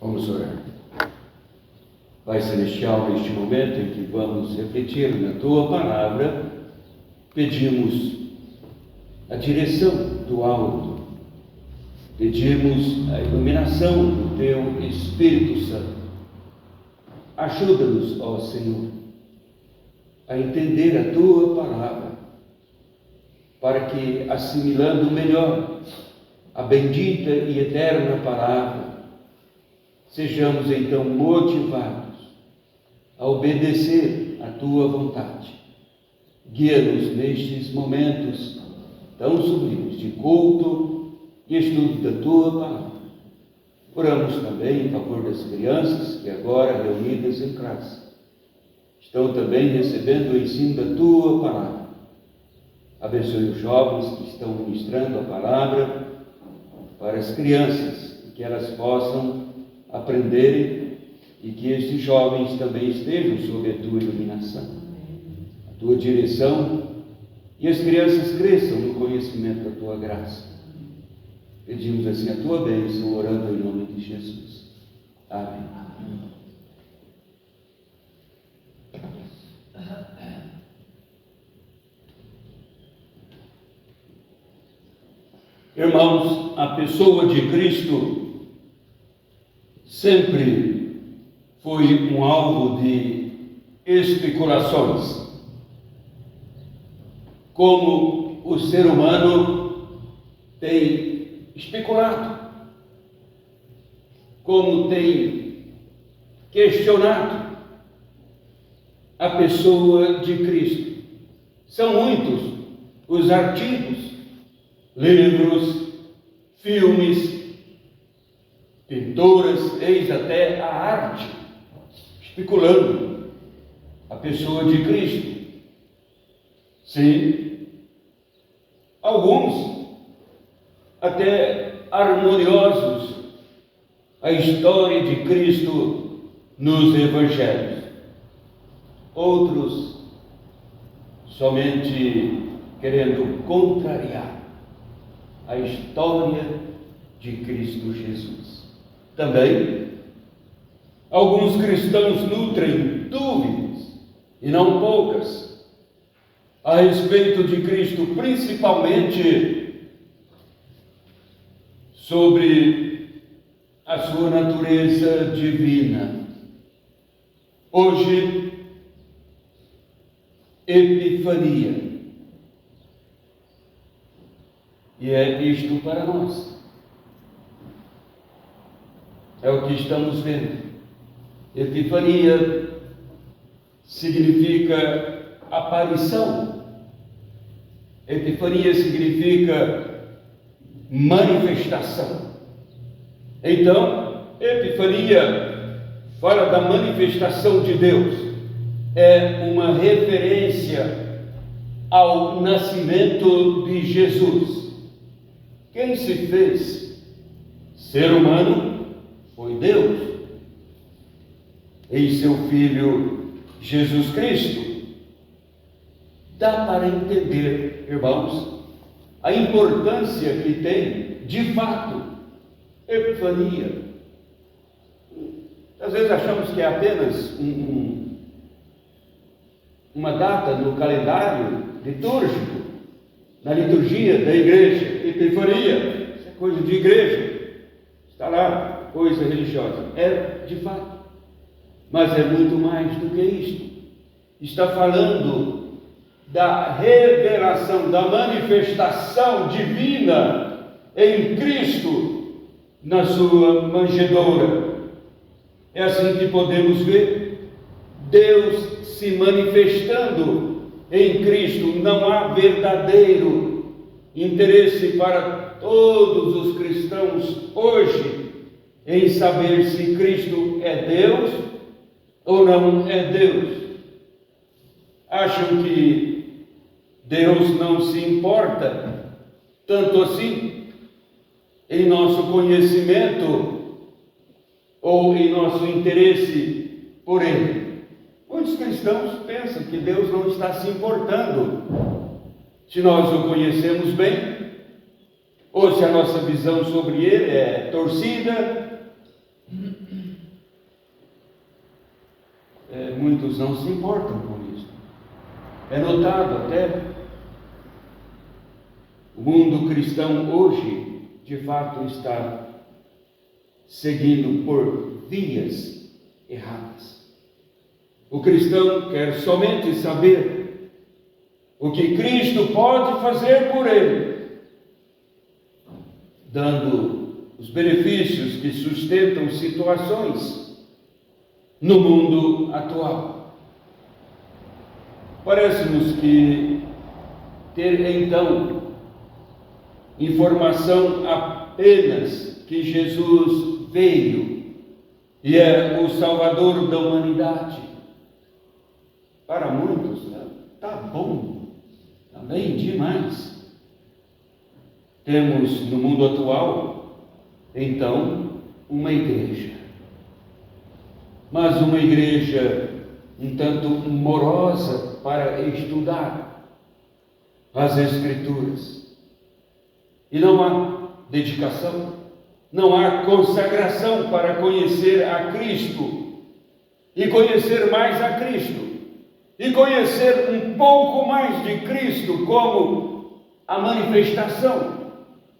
Vamos orar. Pai Celestial, neste momento em que vamos refletir na Tua Palavra, pedimos a direção do alto, pedimos a iluminação do Teu Espírito Santo. Ajuda-nos, ó Senhor, a entender a Tua Palavra, para que, assimilando melhor a bendita e eterna Palavra, sejamos então motivados a obedecer à Tua vontade. Guia-nos nestes momentos tão sublimes de culto e estudo da Tua Palavra. Oramos também em favor das crianças que agora reunidas em classe estão também recebendo o ensino da Tua Palavra. Abençoe os jovens que estão ministrando a Palavra para as crianças, e que elas possam aprenderem e que estes jovens também estejam sob a Tua iluminação, a Tua direção, e as crianças cresçam no conhecimento da Tua graça. Pedimos assim a Tua bênção, orando em nome de Jesus. Amém. Irmãos, a pessoa de Cristo sempre foi um alvo de especulações. Como o ser humano tem especulado, como tem questionado a pessoa de Cristo. São muitos os artigos, livros, filmes, pinturas, eis até a arte, especulando a pessoa de Cristo. Sim, alguns até harmoniosos a história de Cristo nos evangelhos, outros somente querendo contrariar a história de Cristo Jesus. Também, alguns cristãos nutrem dúvidas, e não poucas, a respeito de Cristo, principalmente sobre a sua natureza divina. Hoje, Epifania. E é isto para nós. É o que estamos vendo. Epifania significa aparição. Epifania significa manifestação. Então, Epifania fala da manifestação de Deus. É uma referência ao nascimento de Jesus. Quem se fez ser humano foi Deus, em seu Filho Jesus Cristo. Dá para entender, irmãos, a importância que tem, de fato, Epifania. Às vezes achamos que é apenas uma data no calendário litúrgico, na liturgia da igreja. Epifania, isso é coisa de igreja, está lá, coisa religiosa. É de fato, mas é muito mais do que isto. Está falando da revelação, da manifestação divina em Cristo na sua manjedoura. É assim que podemos ver Deus se manifestando em Cristo. Não há verdadeiro interesse para todos os cristãos hoje em saber se Cristo é Deus ou não é Deus. Acham que Deus não se importa tanto assim em nosso conhecimento ou em nosso interesse por Ele. Muitos cristãos pensam que Deus não está se importando se nós o conhecemos bem, ou se a nossa visão sobre Ele é torcida, muitos não se importam com isso. É notado até o mundo cristão hoje, de fato, está seguindo por vias erradas. O cristão quer somente saber o que Cristo pode fazer por ele, dando os benefícios que sustentam situações no mundo atual. Parece-nos que ter então informação apenas que Jesus veio e é o Salvador da humanidade, para muitos está bom, está bem demais. Temos no mundo atual, então, uma igreja, mas uma igreja um tanto morosa para estudar as Escrituras. E não há dedicação, não há consagração para conhecer a Cristo, e conhecer mais a Cristo, e conhecer um pouco mais de Cristo como a manifestação,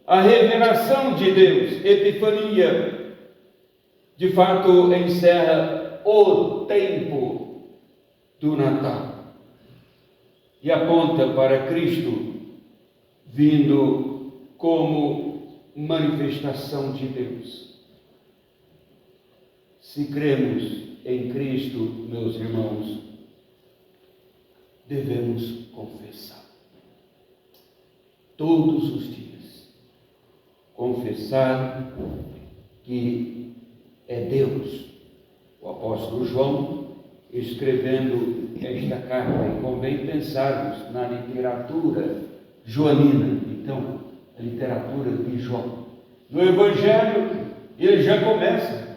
a revelação de Deus. Epifania, de fato, encerra o tempo do Natal e aponta para Cristo vindo como manifestação de Deus. Se cremos em Cristo, meus irmãos, devemos confessar todos os dias, confessar que é Deus. O apóstolo João, escrevendo esta carta, e convém pensarmos na literatura joanina, então, a literatura de João. No Evangelho, ele já começa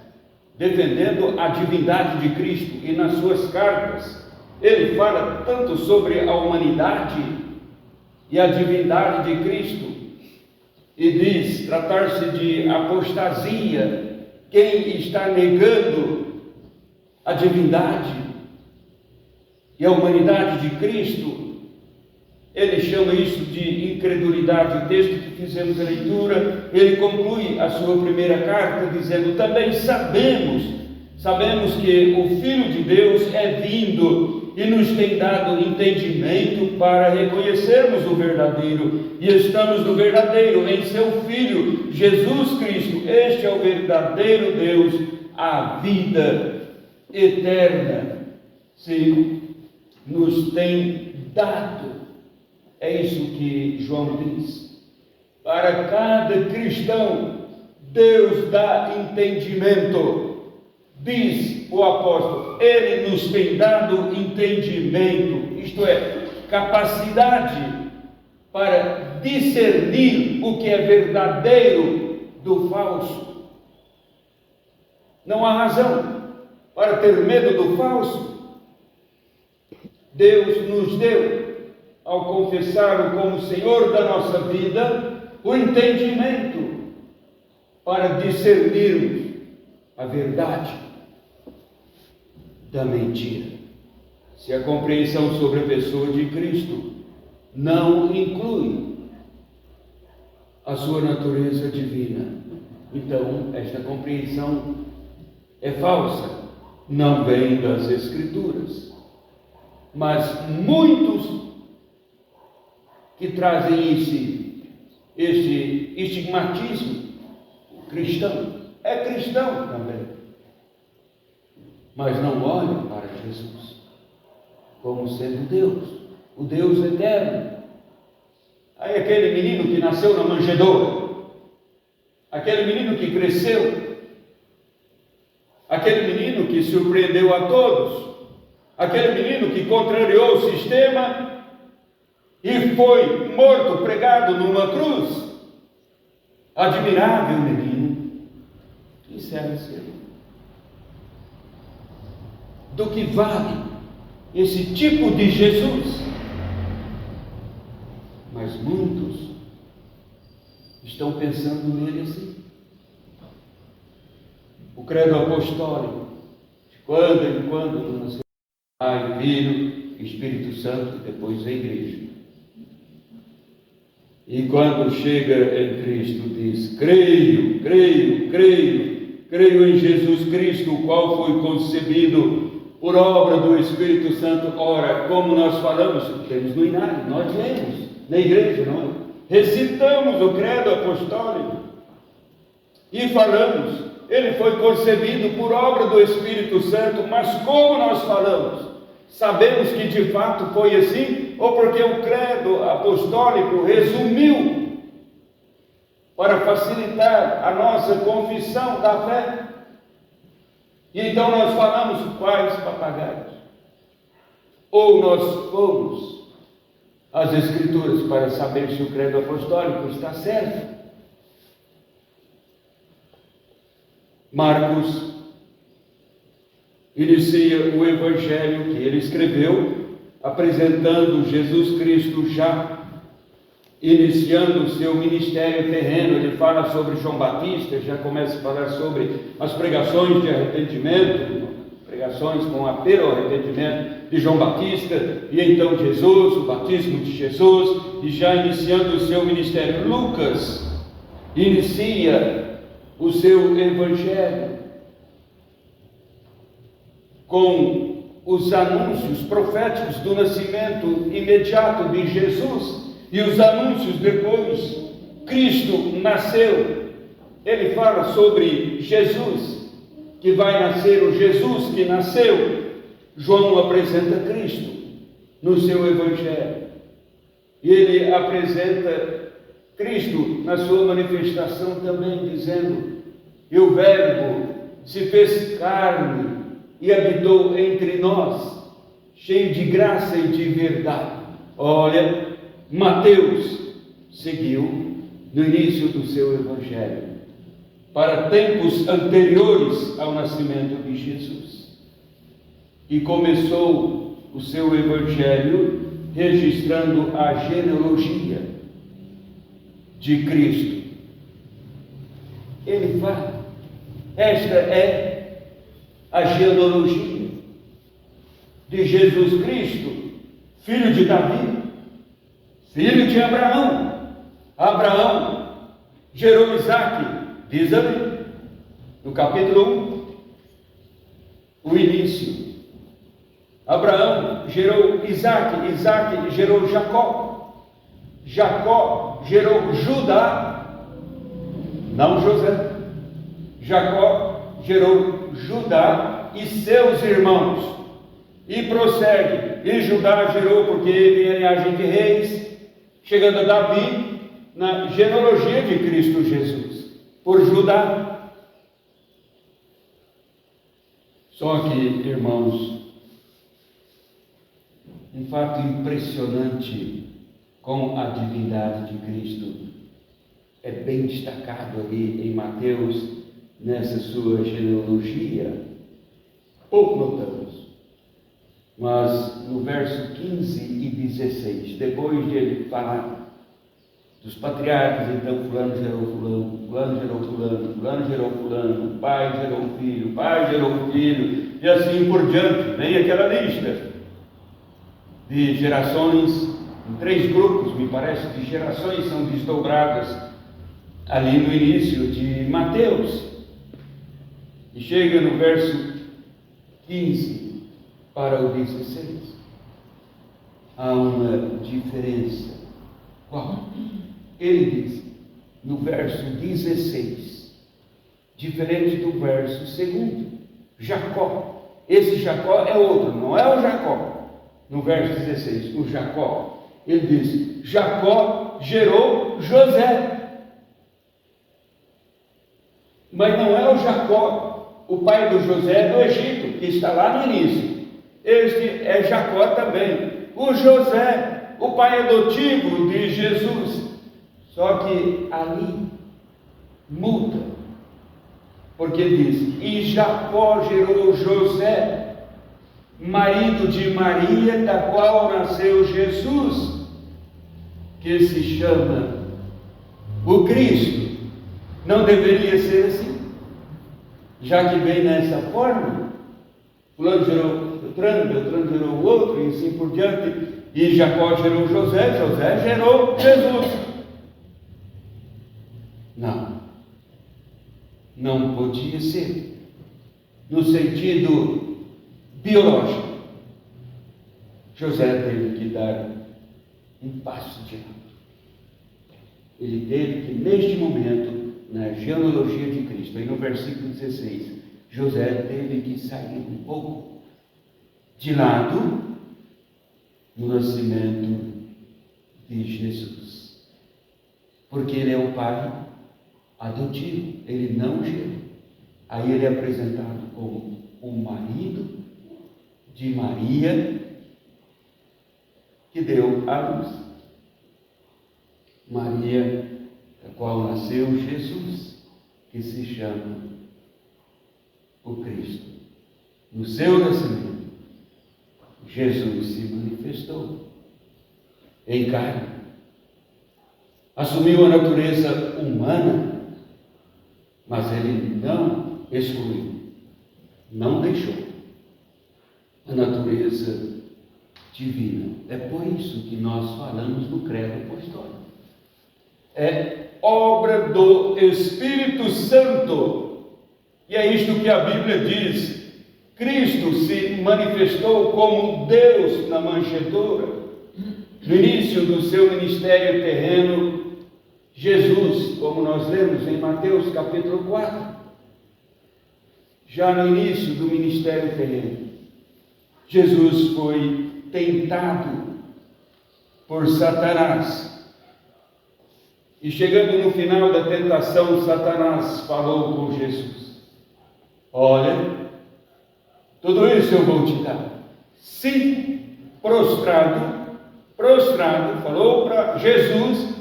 defendendo a divindade de Cristo, e nas suas cartas ele fala tanto sobre a humanidade e a divindade de Cristo, e diz tratar-se de apostasia quem está negando a divindade e a humanidade de Cristo. Ele chama isso de incredulidade. O texto que fizemos a leitura, ele conclui a sua primeira carta dizendo: também sabemos que o Filho de Deus é vindo e nos tem dado entendimento para reconhecermos o verdadeiro, e estamos no verdadeiro, em seu Filho, Jesus Cristo. Este é o verdadeiro Deus, a vida eterna se nos tem dado. É isso que João diz. Para cada cristão, Deus dá entendimento. Diz o apóstolo, ele nos tem dado entendimento, isto é, capacidade para discernir o que é verdadeiro do falso. Não há razão para ter medo do falso. Deus nos deu, ao confessá-lo como Senhor da nossa vida, o entendimento para discernirmos a verdade da mentira. Se a compreensão sobre a pessoa de Cristo não inclui a sua natureza divina, então esta compreensão é falsa, não vem das Escrituras. Mas muitos que trazem este estigmatismo cristão, é cristão também, mas não olham para Jesus como sendo Deus, o Deus eterno. Aí aquele menino que nasceu na manjedoura, aquele menino que cresceu, aquele menino que surpreendeu a todos, aquele menino que contrariou o sistema e foi morto, pregado numa cruz. Admirável menino. Isso é ser. Do que vale esse tipo de Jesus? Mas muitos estão pensando nele assim. O credo apostólico, de quando em quando, Pai, Filho, Espírito Santo, depois a Igreja. E quando chega em Cristo, diz: creio, creio, creio, creio em Jesus Cristo, o qual foi concebido por obra do Espírito Santo. Ora, como nós falamos, temos no inário, nós lemos na igreja, não é? Recitamos o credo apostólico e falamos, ele foi concebido por obra do Espírito Santo. Mas como nós falamos? Sabemos que de fato foi assim, ou porque o credo apostólico resumiu para facilitar a nossa confissão da fé? E então nós falamos quais papagaios? Ou nós fomos às Escrituras para saber se o credo apostólico está certo? Marcos inicia o evangelho que ele escreveu, apresentando Jesus Cristo já iniciando o seu ministério terreno. Ele fala sobre João Batista, já começa a falar sobre as pregações de arrependimento, pregações com apelo ao arrependimento de João Batista, e então Jesus, o batismo de Jesus, e já iniciando o seu ministério. Lucas inicia o seu evangelho com os anúncios proféticos do nascimento imediato de Jesus e os anúncios depois. Cristo nasceu, ele fala sobre Jesus que vai nascer, o Jesus que nasceu. João apresenta Cristo no seu evangelho, e ele apresenta Cristo na sua manifestação também, dizendo: e o Verbo se fez carne e habitou entre nós, cheio de graça e de verdade. Olha, Mateus seguiu no início do seu evangelho para tempos anteriores ao nascimento de Jesus, e começou o seu evangelho registrando a genealogia de Cristo. Ele fala: esta é a genealogia de Jesus Cristo, filho de Davi, filho de Abraão. Abraão gerou Isaque, diz ali no capítulo 1, o início. Abraão gerou Isaque, Isaque gerou Jacó, Jacó gerou Judá, não José. Jacó gerou Judá e seus irmãos, e prossegue. E Judá gerou, porque ele é linhagem de reis, chegando a Davi na genealogia de Cristo Jesus, por Judá. Só que, irmãos, um fato impressionante com a divindade de Cristo é bem destacado ali em Mateus, nessa sua genealogia. Pouco notamos, mas no verso 15 e 16, depois de ele falar dos patriarcas, então fulano gerou fulano, fulano gerou fulano, fulano gerou fulano, o pai gerou um filho, o pai gerou um filho, e assim por diante. Vem aquela lista de gerações, em 3 grupos, me parece, de gerações são desdobradas ali no início de Mateus. E chega no verso 15 para o 16. Há uma diferença. Qual? Ele diz, no verso 16, diferente do verso 2, Jacó. Esse Jacó é outro, não é o Jacó. No verso 16, o Jacó, ele diz: Jacó gerou José. Mas não é o Jacó, o pai do José do Egito, que está lá no início. Este é Jacó também. O José, o pai adotivo de Jesus. Só que ali muda, porque diz: e Jacó gerou José, marido de Maria, da qual nasceu Jesus, que se chama o Cristo. Não deveria ser assim, já que vem nessa forma. Fulano gerou gerou o outro, e assim por diante. E Jacó gerou José, José gerou Jesus. Não podia ser. No sentido biológico, José teve que dar um passo de lado. Ele teve que, neste momento, na genealogia de Cristo, aí no versículo 16, José teve que sair um pouco de lado no nascimento de Jesus, porque ele é o pai adotivo, ele não gerou. Aí ele é apresentado como o marido de Maria, que deu à luz. Maria, da qual nasceu Jesus, que se chama o Cristo. No seu nascimento, Jesus se manifestou em carne, assumiu a natureza humana, mas ele não excluiu, não deixou a natureza divina. É por isso que nós falamos do credo apostólico. É obra do Espírito Santo, e é isto que a Bíblia diz. Cristo se manifestou como Deus na manjedoura. No início do seu ministério terreno, Jesus, como nós lemos em Mateus capítulo 4, já no início do ministério terreno, Jesus foi tentado por Satanás. E chegando no final da tentação, Satanás falou com Jesus: olha, tudo isso eu vou te dar, se prostrado, falou para Jesus,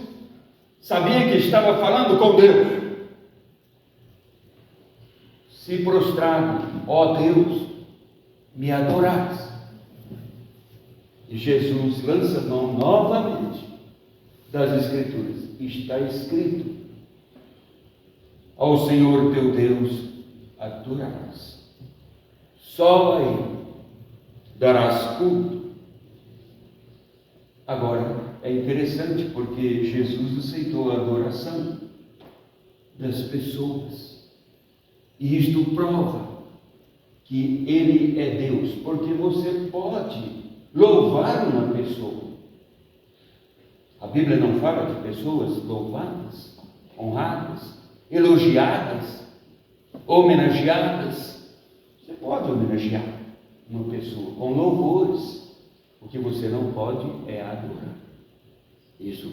sabia que estava falando com Deus. Se prostrado, ó Deus, me adorares. E Jesus lança mão novamente das Escrituras. Está escrito: ao Senhor teu Deus adorarás, só a Ele darás culto. Agora, é interessante porque Jesus aceitou a adoração das pessoas, e isto prova que Ele é Deus, porque você pode louvar uma pessoa. A Bíblia não fala de pessoas louvadas, honradas, elogiadas, homenageadas. Você pode homenagear uma pessoa com louvores. O que você não pode é adorar. Isso.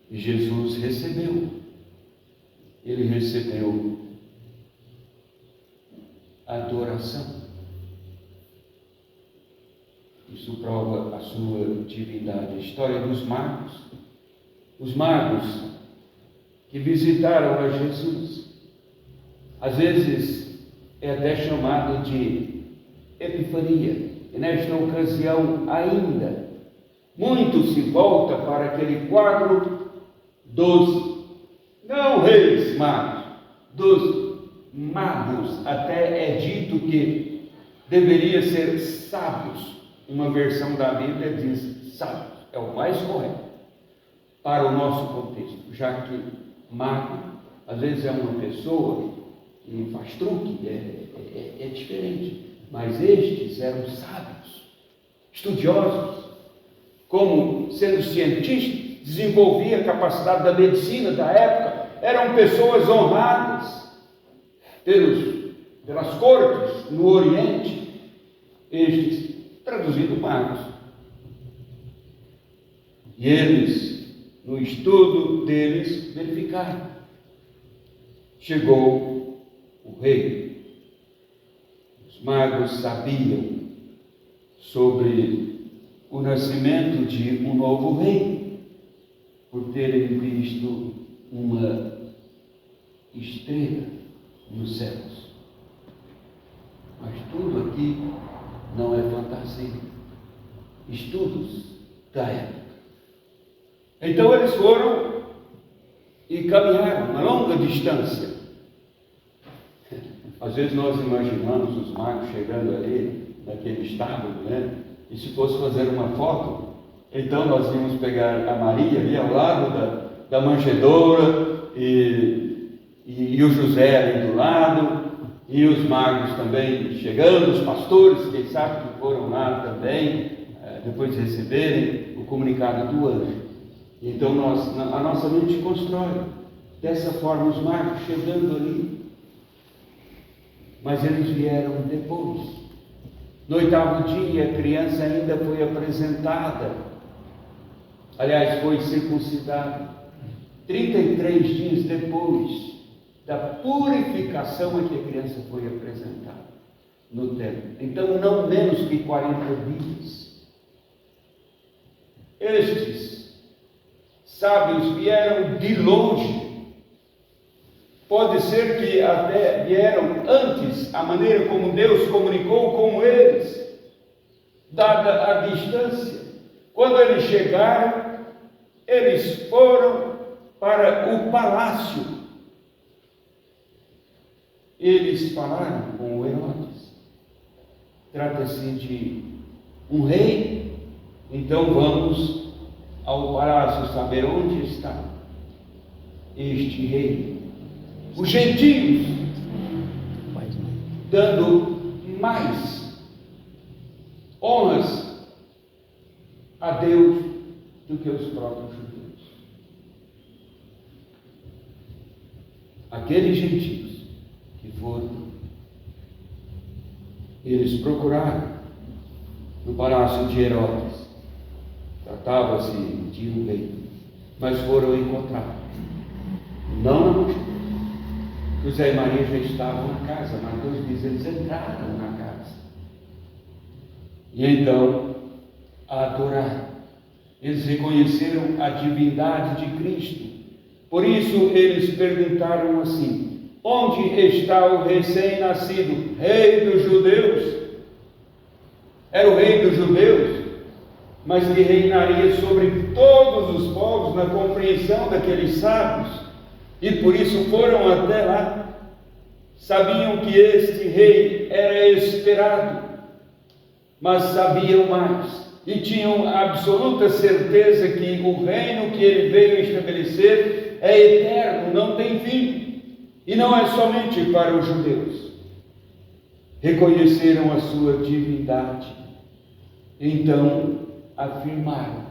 E Jesus recebeu. Ele recebeu adoração. Isso prova a sua divindade. A história dos magos. Os magos que visitaram a Jesus, às vezes é até chamado de Epifania. E nesta ocasião ainda, muito se volta para aquele quadro dos, não reis magos, dos magos. Até é dito que deveria ser sábios. Uma versão da Bíblia diz sábios, é o mais correto para o nosso contexto, já que mago às vezes é uma pessoa que faz truque, é diferente. Mas estes eram sábios, estudiosos, como sendo cientistas, desenvolvia a capacidade da medicina da época, eram pessoas honradas pelas cortes no Oriente, estes, traduzindo magos. E eles, no estudo deles, verificaram. Chegou o rei. Os magos sabiam sobre o nascimento de um novo rei, por terem visto uma estrela nos céus. Mas tudo aqui não é fantasia. Estudos da época. Então eles foram e caminharam uma longa distância. Às vezes nós imaginamos os magos chegando ali, naquele estábulo, né? E se fosse fazer uma foto, então nós íamos pegar a Maria ali ao lado da manjedoura e o José ali do lado, e os magos também chegando, os pastores, quem sabe que foram lá também, depois de receberem o comunicado do anjo. Então a nossa mente constrói dessa forma os magos chegando ali, mas eles vieram depois. No 8º dia, a criança ainda foi apresentada, aliás, foi circuncidada. 33 dias depois da purificação é que a criança foi apresentada no templo. Então, não menos que 40 dias. Estes sábios vieram de longe. Pode ser que até vieram antes, a maneira como Deus comunicou com eles, dada a distância. Quando eles chegaram, eles foram para o palácio. Eles falaram com o Herodes. Trata-se de um rei, então vamos ao palácio saber onde está este rei. Os gentios, dando mais honras a Deus do que os próprios judeus. Aqueles gentios que foram, eles procuraram no palácio de Herodes, tratava-se de um rei, mas foram encontrar, não na multidão. José e Maria já estavam na casa, Mateus diz, eles entraram na casa, e então a adoraram. Eles reconheceram a divindade de Cristo. Por isso eles perguntaram assim: onde está o recém-nascido rei dos judeus? Era o rei dos judeus, mas que reinaria sobre todos os povos, na compreensão daqueles sábios, e por isso foram até lá. Sabiam que este rei era esperado, mas sabiam mais, e tinham absoluta certeza que o reino que ele veio estabelecer é eterno, não tem fim, e não é somente para os judeus. Reconheceram a sua divindade, então afirmaram: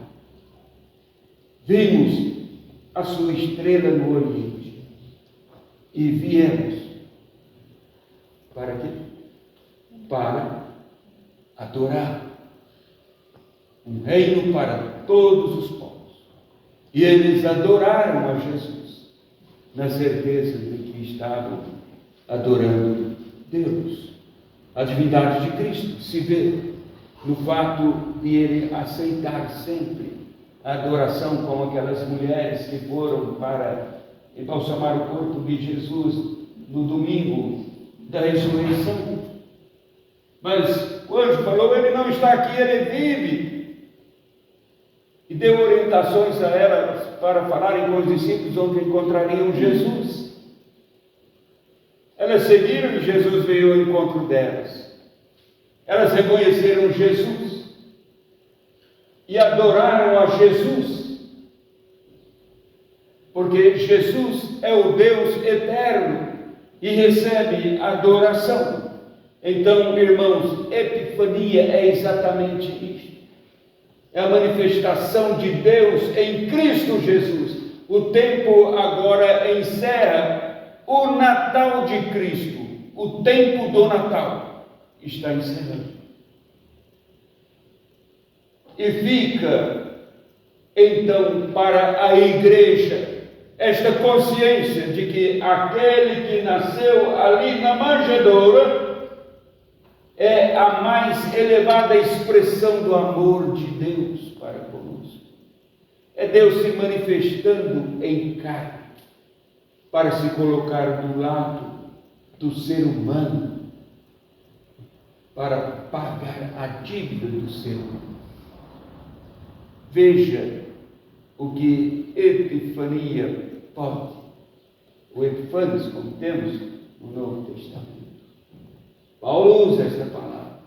vimos a sua estrela no Oriente e viemos para quê? Para adorar um reino para todos os povos. E eles adoraram a Jesus, na certeza de que estavam adorando Deus. A divindade de Cristo se vê no fato de ele aceitar sempre a adoração, como aquelas mulheres que foram para embalsamar o corpo de Jesus no domingo da ressurreição. Mas o anjo falou: ele não está aqui, ele vive. E deu orientações a elas para falarem com os discípulos onde encontrariam Jesus. Elas seguiram e Jesus veio ao encontro delas. Elas reconheceram Jesus e adoraram a Jesus, porque Jesus é o Deus eterno e recebe adoração. Então, irmãos, Epifania é exatamente isto. É a manifestação de Deus em Cristo Jesus. O tempo agora encerra o Natal de Cristo. O tempo do Natal está encerrando. E fica, então, para a igreja esta consciência de que aquele que nasceu ali na manjedoura é a mais elevada expressão do amor de Deus para conosco. É Deus se manifestando em carne para se colocar do lado do ser humano, para pagar a dívida do ser humano. Veja o que Epifania pode, o Epifanes, como temos no Novo Testamento. Paulo usa essa palavra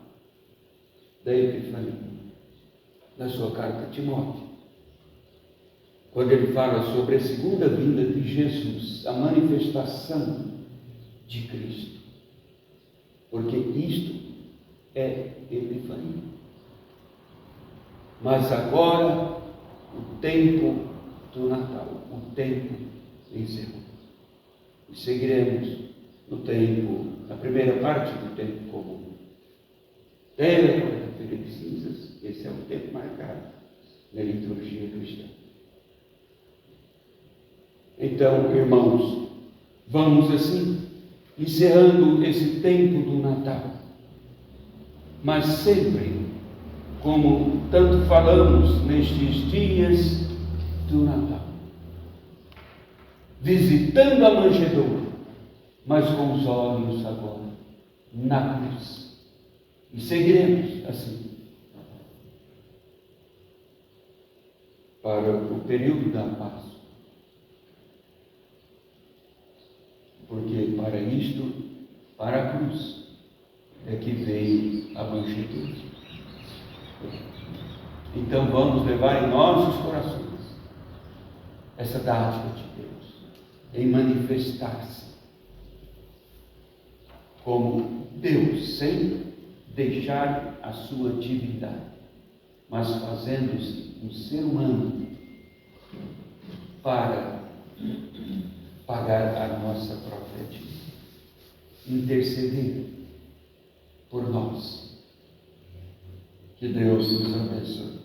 da Epifania na sua carta a Timóteo, quando ele fala sobre a segunda vinda de Jesus, a manifestação de Cristo, porque isto é Epifania. Mas agora o tempo do Natal, o tempo encerrou. E seguiremos no tempo, na primeira parte do tempo comum. Até a quarta-feira de cinzas, esse é o tempo marcado na liturgia cristã. Então, irmãos, vamos assim, encerrando esse tempo do Natal, mas sempre, como tanto falamos nestes dias do Natal, visitando a manjedoura, mas com os olhos agora na cruz. E seguiremos assim para o período da Páscoa. Porque para isto, para a cruz, é que veio a manjedoura. Então vamos levar em nossos corações essa dádiva de Deus, em manifestar-se como Deus, sem deixar a sua divindade, mas fazendo-se um ser humano para pagar a nossa própria dívida, interceder por nós. Que Deus nos abençoe.